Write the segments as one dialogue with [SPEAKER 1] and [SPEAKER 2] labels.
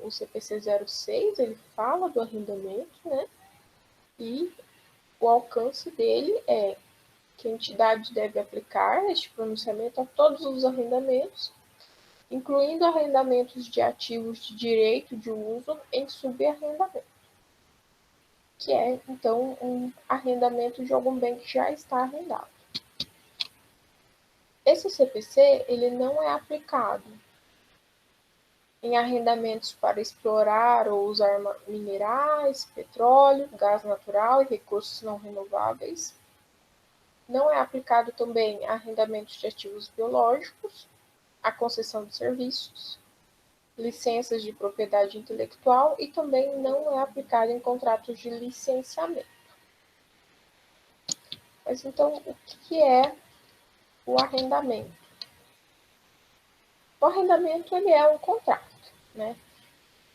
[SPEAKER 1] o CPC 06, ele fala do arrendamento, né? E o alcance dele é que a entidade deve aplicar este pronunciamento a todos os arrendamentos, incluindo arrendamentos de ativos de direito de uso em subarrendamento, que é, então, um arrendamento de algum bem que já está arrendado. Esse CPC, ele não é aplicado em arrendamentos para explorar ou usar minerais, petróleo, gás natural e recursos não renováveis. Não é aplicado também a arrendamentos de ativos biológicos, a concessão de serviços, licenças de propriedade intelectual e também não é aplicado em contratos de licenciamento. Mas então, o que é o arrendamento? O arrendamento, ele é um contrato, né?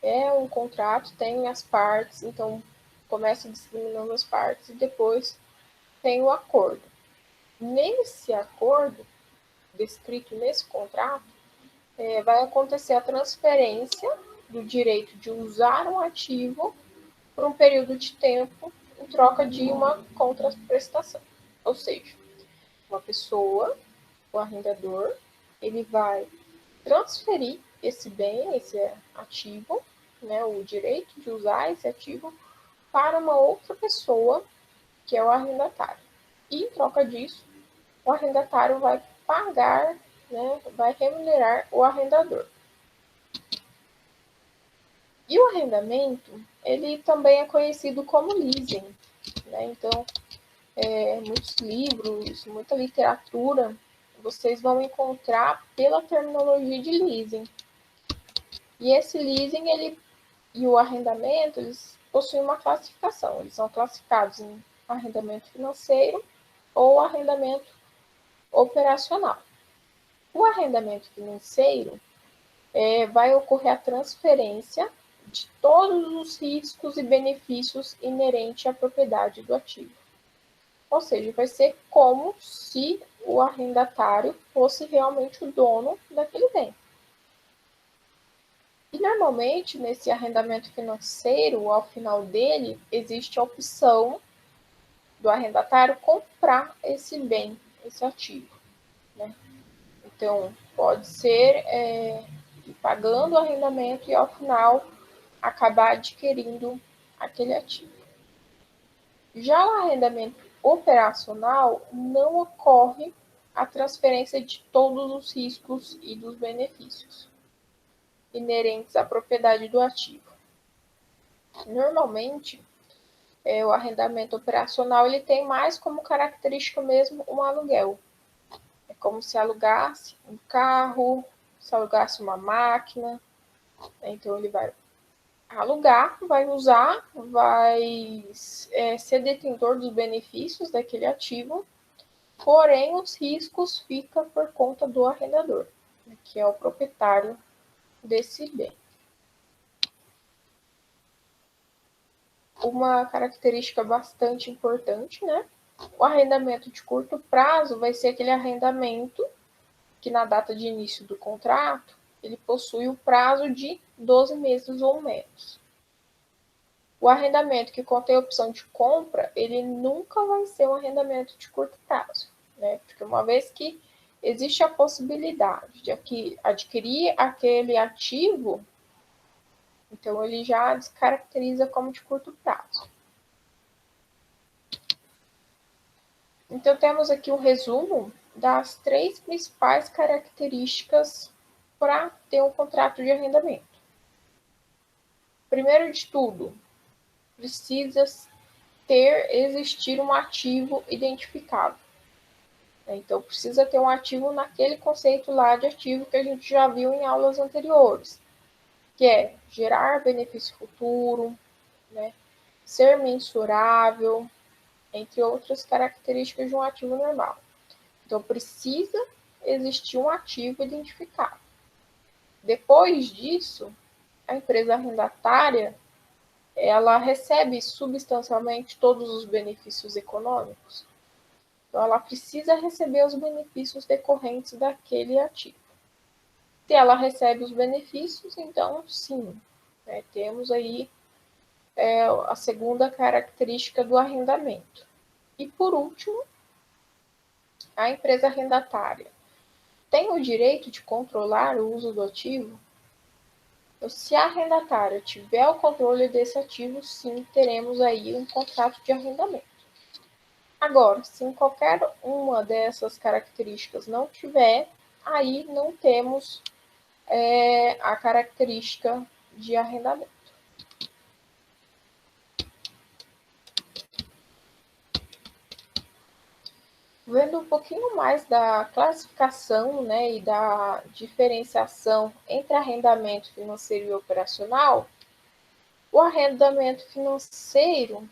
[SPEAKER 1] É um contrato, tem as partes, então começa discriminando as partes e depois tem o acordo. Nesse acordo, descrito nesse contrato, vai acontecer a transferência do direito de usar um ativo por um período de tempo em troca de uma contraprestação. Ou seja, uma pessoa, o arrendador, ele vai transferir esse bem, esse ativo, né, o direito de usar esse ativo para uma outra pessoa, que é o arrendatário. E, em troca disso, o arrendatário vai pagar, né, vai remunerar o arrendador. E o arrendamento, ele também é conhecido como leasing, né? Então, muitos livros, muita literatura, vocês vão encontrar pela terminologia de leasing. E esse leasing, ele e o arrendamento, eles possuem uma classificação. Eles são classificados em arrendamento financeiro ou arrendamento operacional. O arrendamento financeiro vai ocorrer a transferência de todos os riscos e benefícios inerentes à propriedade do ativo. Ou seja, vai ser como se o arrendatário fosse realmente o dono daquele bem. E normalmente, nesse arrendamento financeiro, ao final dele, existe a opção do arrendatário comprar esse bem, esse ativo, né? Então, pode ser ir pagando o arrendamento e, ao final, acabar adquirindo aquele ativo. Já o arrendamento operacional, não ocorre a transferência de todos os riscos e dos benefícios inerentes à propriedade do ativo. Normalmente, o arrendamento operacional ele tem mais como característica mesmo um aluguel. É como se alugasse um carro, se alugasse uma máquina. Então, ele vai alugar, vai usar, vai ser detentor dos benefícios daquele ativo, porém os riscos ficam por conta do arrendador, que é o proprietário desse bem. Uma característica bastante importante, né? O arrendamento de curto prazo vai ser aquele arrendamento que na data de início do contrato, ele possui o prazo de 12 meses ou menos. O arrendamento que contém a opção de compra, ele nunca vai ser um arrendamento de curto prazo, né? Porque uma vez que existe a possibilidade de adquirir aquele ativo, então ele já descaracteriza como de curto prazo. Então temos aqui um resumo das 3 principais características para ter um contrato de arrendamento. Primeiro de tudo, precisa existir um ativo identificado. Então, precisa ter um ativo naquele conceito lá de ativo que a gente já viu em aulas anteriores, que é gerar benefício futuro, né? Ser mensurável, entre outras características de um ativo normal. Então, precisa existir um ativo identificado. Depois disso, a empresa arrendatária ela recebe substancialmente todos os benefícios econômicos. Então, ela precisa receber os benefícios decorrentes daquele ativo. Se ela recebe os benefícios, então, sim, Temos aí a segunda característica do arrendamento. E por último, a empresa arrendatária tem o direito de controlar o uso do ativo? Então, se a arrendatária tiver o controle desse ativo, sim, teremos aí um contrato de arrendamento. Agora, se em qualquer uma dessas características não tiver, aí não temos a característica de arrendamento. Vendo um pouquinho mais da classificação, e da diferenciação entre arrendamento financeiro e operacional, o arrendamento financeiro,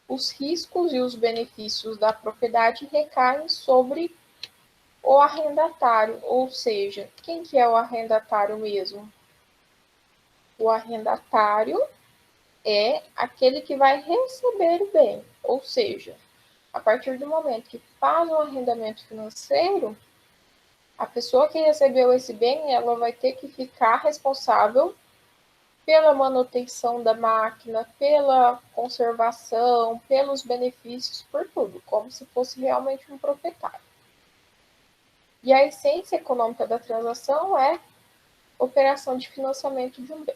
[SPEAKER 1] os riscos e os benefícios da propriedade recaem sobre o arrendatário, ou seja, quem que é o arrendatário mesmo? O arrendatário é aquele que vai receber o bem, ou seja, a partir do momento que faz um arrendamento financeiro, a pessoa que recebeu esse bem, ela vai ter que ficar responsável pela manutenção da máquina, pela conservação, pelos benefícios, por tudo, como se fosse realmente um proprietário. E a essência econômica da transação é operação de financiamento de um bem.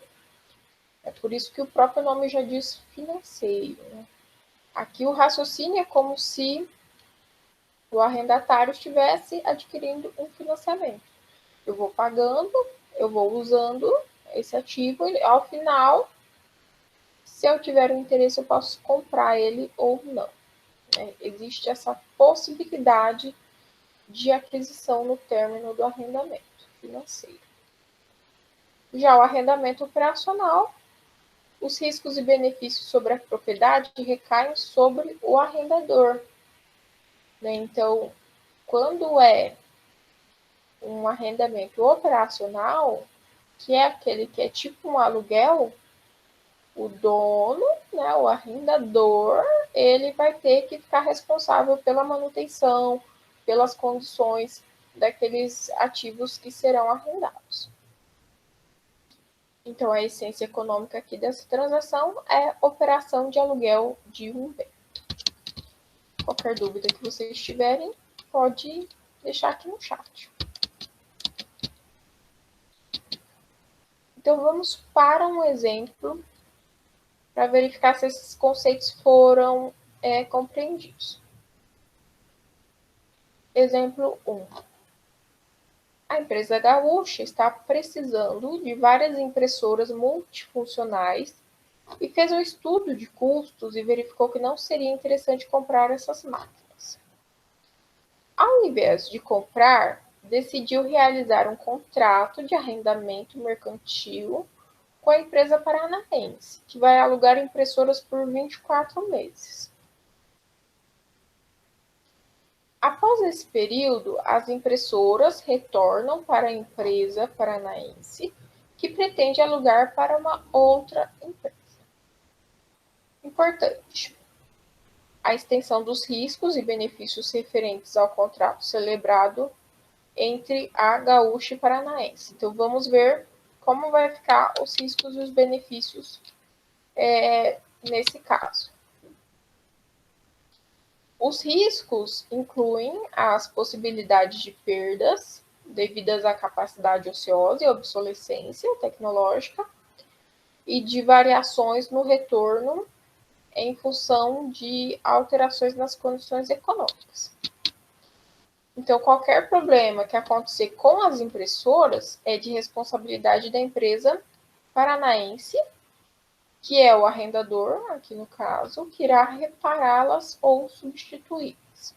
[SPEAKER 1] É por isso que o próprio nome já diz financeiro. Aqui o raciocínio é como se o arrendatário estivesse adquirindo um financiamento. Eu vou pagando, eu vou usando esse ativo e ao final, se eu tiver um interesse, eu posso comprar ele ou não. Existe essa possibilidade de aquisição no término do arrendamento financeiro. Já o arrendamento operacional, os riscos e benefícios sobre a propriedade recaem sobre o arrendador. Então, quando é um arrendamento operacional, que é aquele que é tipo um aluguel, o dono, o arrendador, ele vai ter que ficar responsável pela manutenção, pelas condições daqueles ativos que serão arrendados. Então, a essência econômica aqui dessa transação é operação de aluguel de um bem. Qualquer dúvida que vocês tiverem, pode deixar aqui no chat. Então, vamos para um exemplo para verificar se esses conceitos foram compreendidos. Exemplo 1. A empresa Gaúcha está precisando de várias impressoras multifuncionais e fez um estudo de custos e verificou que não seria interessante comprar essas máquinas. Ao invés de comprar, decidiu realizar um contrato de arrendamento mercantil com a empresa paranaense, que vai alugar impressoras por 24 meses. Após esse período, as impressoras retornam para a empresa paranaense, que pretende alugar para uma outra empresa. Importante: a extensão dos riscos e benefícios referentes ao contrato celebrado entre a Gaúcha e Paranaense. Então, vamos ver como vai ficar os riscos e os benefícios nesse caso. Os riscos incluem as possibilidades de perdas devidas à capacidade ociosa e obsolescência tecnológica e de variações no retorno em função de alterações nas condições econômicas. Então, qualquer problema que acontecer com as impressoras é de responsabilidade da empresa paranaense, que é o arrendador, aqui no caso, que irá repará-las ou substituí-las.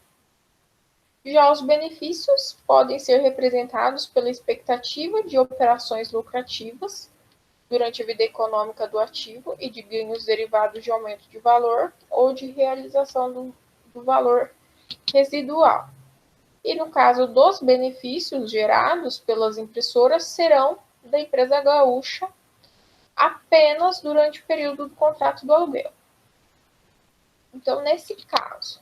[SPEAKER 1] Já os benefícios podem ser representados pela expectativa de operações lucrativas durante a vida econômica do ativo e de ganhos derivados de aumento de valor ou de realização do valor residual. E no caso dos benefícios gerados pelas impressoras, serão da empresa Gaúcha apenas durante o período do contrato do aluguel. Então, nesse caso,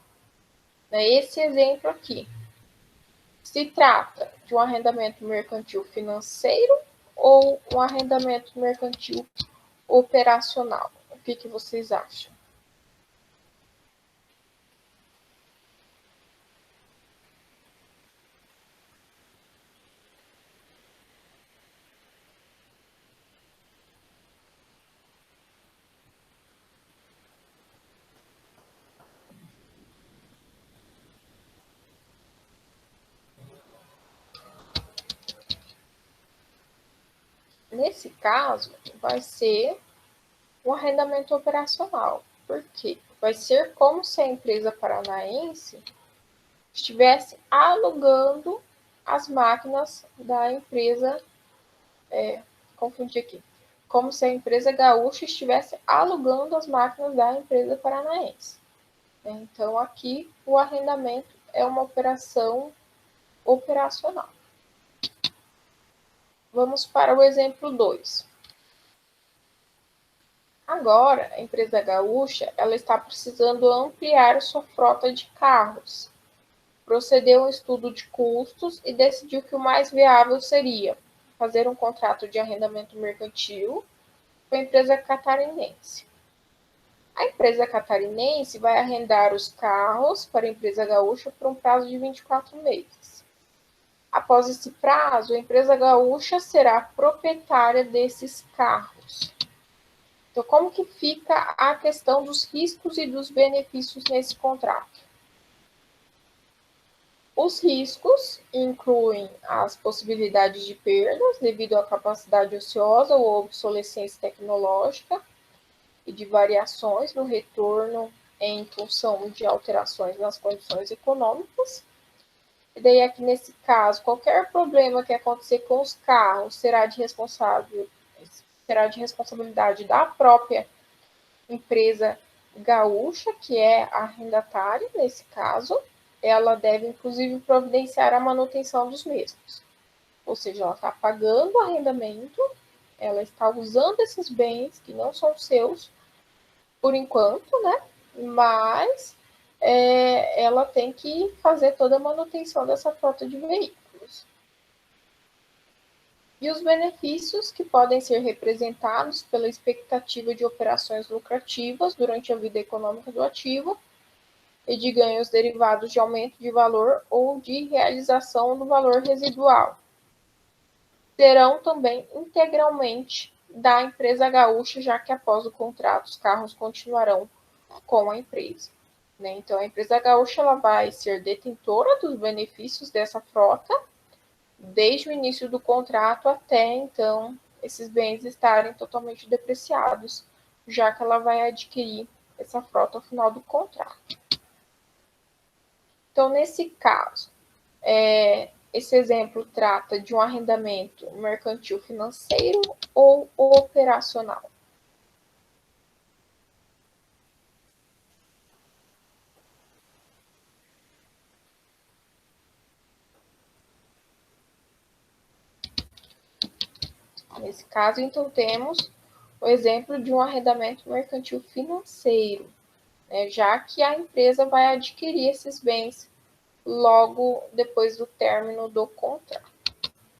[SPEAKER 1] esse exemplo aqui, se trata de um arrendamento mercantil financeiro ou um arrendamento mercantil operacional? O que vocês acham? Nesse caso, vai ser um arrendamento operacional. Por quê? Vai ser como se a empresa paranaense estivesse alugando as máquinas da empresa, confundi aqui, como se a empresa gaúcha estivesse alugando as máquinas da empresa paranaense. Então, aqui, o arrendamento é uma operação operacional. Vamos para o exemplo 2. Agora, a empresa gaúcha ela está precisando ampliar sua frota de carros. Procedeu a um estudo de custos e decidiu que o mais viável seria fazer um contrato de arrendamento mercantil com a empresa catarinense. A empresa catarinense vai arrendar os carros para a empresa gaúcha por um prazo de 24 meses. Após esse prazo, a empresa gaúcha será proprietária desses carros. Então, como que fica a questão dos riscos e dos benefícios nesse contrato? Os riscos incluem as possibilidades de perdas devido à capacidade ociosa ou obsolescência tecnológica e de variações no retorno em função de alterações nas condições econômicas. E daí aqui nesse caso, qualquer problema que acontecer com os carros será de responsabilidade da própria empresa gaúcha, que é a arrendatária nesse caso. Ela deve, inclusive, providenciar a manutenção dos mesmos. Ou seja, ela está pagando o arrendamento, ela está usando esses bens que não são seus, por enquanto, né? Mas ela tem que fazer toda a manutenção dessa frota de veículos. E os benefícios que podem ser representados pela expectativa de operações lucrativas durante a vida econômica do ativo e de ganhos derivados de aumento de valor ou de realização do valor residual. Serão também integralmente da empresa gaúcha, já que após o contrato os carros continuarão com a empresa. Então, a empresa gaúcha ela vai ser detentora dos benefícios dessa frota, desde o início do contrato até, então, esses bens estarem totalmente depreciados, já que ela vai adquirir essa frota ao final do contrato. Então, nesse caso, esse exemplo trata de um arrendamento mercantil financeiro ou operacional? Nesse caso, então, temos o exemplo de um arrendamento mercantil financeiro, né, já que a empresa vai adquirir esses bens logo depois do término do contrato.